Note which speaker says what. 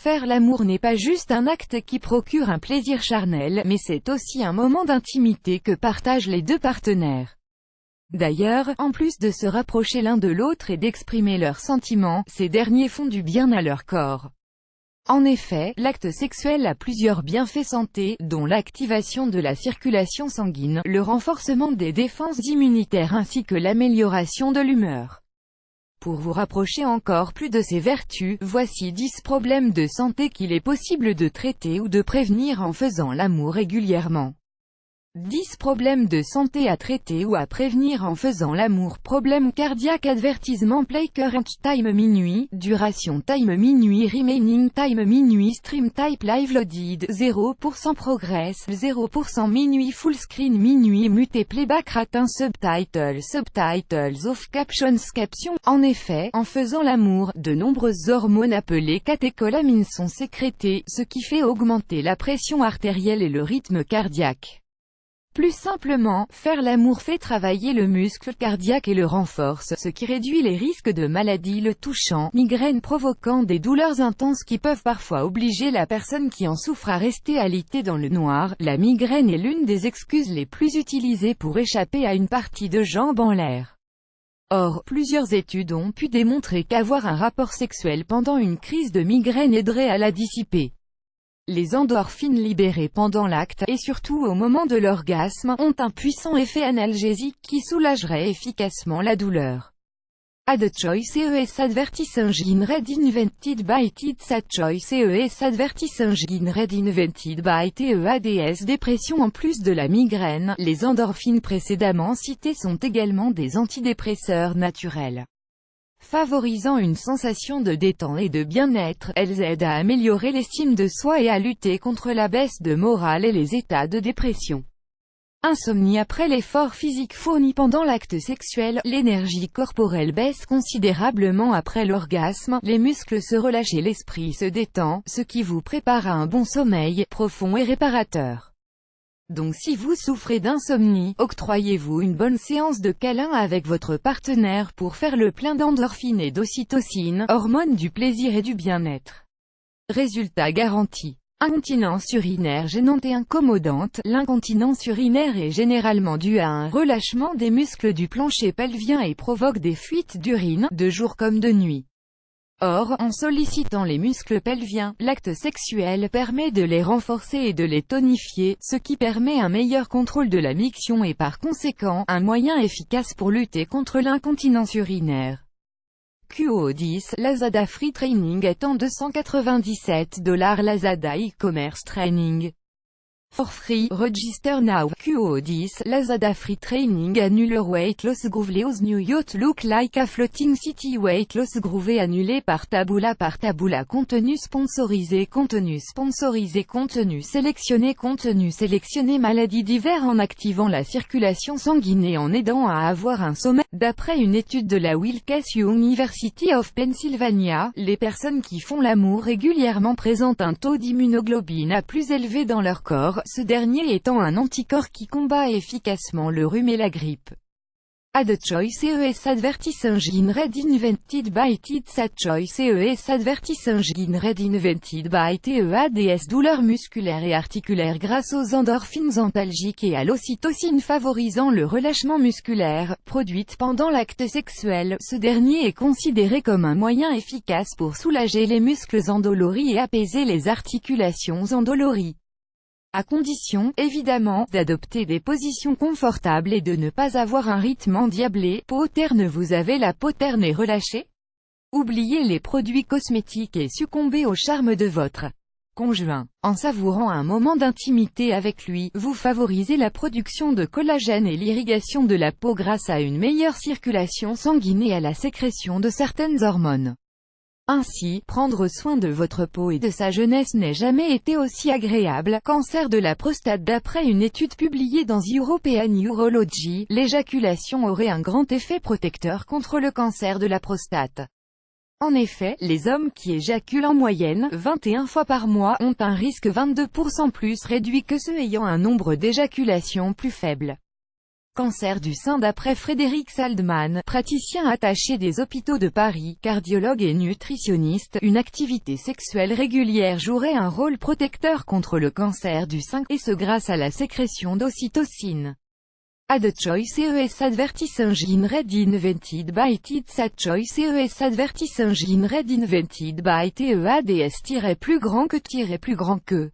Speaker 1: Faire l'amour n'est pas juste un acte qui procure un plaisir charnel, mais c'est aussi un moment d'intimité que partagent les deux partenaires. D'ailleurs, en plus de se rapprocher l'un de l'autre et d'exprimer leurs sentiments, ces derniers font du bien à leur corps. En effet, l'acte sexuel a plusieurs bienfaits santé, dont l'activation de la circulation sanguine, le renforcement des défenses immunitaires ainsi que l'amélioration de l'humeur. Pour vous rapprocher encore plus de ces vertus, voici 10 problèmes de santé qu'il est possible de traiter ou de prévenir en faisant l'amour régulièrement. 10 problèmes de santé à traiter ou à prévenir en faisant l'amour. Problème cardiaque. Avertissement. Play current time minuit, duration time minuit, remaining time minuit, stream type live loaded, 0% progress, 0% minuit, full screen minuit, muté playback ratin, subtitles off, captions. En effet, en faisant l'amour, de nombreuses hormones appelées catécholamines sont sécrétées, ce qui fait augmenter la pression artérielle et le rythme cardiaque. Plus simplement, faire l'amour fait travailler le muscle cardiaque et le renforce, ce qui réduit les risques de maladies le touchant, migraines provoquant des douleurs intenses qui peuvent parfois obliger la personne qui en souffre à rester alitée dans le noir. La migraine est l'une des excuses les plus utilisées pour échapper à une partie de jambes en l'air. Or, plusieurs études ont pu démontrer qu'avoir un rapport sexuel pendant une crise de migraine aiderait à la dissiper. Les endorphines libérées pendant l'acte, et surtout au moment de l'orgasme, ont un puissant effet analgésique qui soulagerait efficacement la douleur. Ad choice ES advertising red invented by TEDS. Ad choice ES advertising red invented by TEADS. Dépression. En plus de la migraine, les endorphines précédemment citées sont également des antidépresseurs naturels. Favorisant une sensation de détente et de bien-être, elles aident à améliorer l'estime de soi et à lutter contre la baisse de morale et les états de dépression. Insomnie. Après l'effort physique fourni pendant l'acte sexuel, l'énergie corporelle baisse considérablement après l'orgasme, les muscles se relâchent et l'esprit se détend, ce qui vous prépare à un bon sommeil, profond et réparateur. Donc si vous souffrez d'insomnie, octroyez-vous une bonne séance de câlin avec votre partenaire pour faire le plein d'endorphines et d'ocytocine, hormones du plaisir et du bien-être. Résultat garanti. Incontinence urinaire gênante et incommodante. L'incontinence urinaire est généralement due à un relâchement des muscles du plancher pelvien et provoque des fuites d'urine, de jour comme de nuit. Or, en sollicitant les muscles pelviens, l'acte sexuel permet de les renforcer et de les tonifier, ce qui permet un meilleur contrôle de la miction et par conséquent, un moyen efficace pour lutter contre l'incontinence urinaire. QO10, Lazada Free Training étant $297 Lazada e-commerce training. For free, register now. QO10, Lazada Free Training Annuler Weight Loss Groove. Leo's New Yacht Look Like a Floating City. Weight Loss Groove annulé par Taboola. Contenu sponsorisé. Contenu sélectionné. Maladies divers en activant la circulation sanguine et en aidant à avoir un sommeil. D'après une étude de la Wilkes University of Pennsylvania, les personnes qui font l'amour régulièrement présentent un taux d'immunoglobine plus élevé dans leur corps, ce dernier étant un anticorps qui combat efficacement le rhume et la grippe. Ad choice ES advertising red invented by TEDS. Ad choice ES advertising red invented by TEADS. Douleurs musculaires et articulaires grâce aux endorphines antalgiques et à l'ocytocine favorisant le relâchement musculaire, produite pendant l'acte sexuel. Ce dernier est considéré comme un moyen efficace pour soulager les muscles endoloris et apaiser les articulations endolories. À condition, évidemment, d'adopter des positions confortables et de ne pas avoir un rythme endiablé. Peau terne. Vous avez la peau terne et relâchée? Oubliez les produits cosmétiques et succombez au charme de votre conjoint. En savourant un moment d'intimité avec lui, vous favorisez la production de collagène et l'irrigation de la peau grâce à une meilleure circulation sanguine et à la sécrétion de certaines hormones. Ainsi, prendre soin de votre peau et de sa jeunesse n'est jamais été aussi agréable. Cancer de la prostate. D'après une étude publiée dans European Urology, l'éjaculation aurait un grand effet protecteur contre le cancer de la prostate. En effet, les hommes qui éjaculent en moyenne 21 fois par mois ont un risque 22% plus réduit que ceux ayant un nombre d'éjaculations plus faible. Cancer du sein. D'après Frédéric Saldman, praticien attaché des hôpitaux de Paris, cardiologue et nutritionniste, une activité sexuelle régulière jouerait un rôle protecteur contre le cancer du sein, et ce grâce à la sécrétion d'ocytocine. Ad choice ES advertising red invented by TIDS. Ad choice ES advertising red invented by TEADS. Plus grand que plus grand que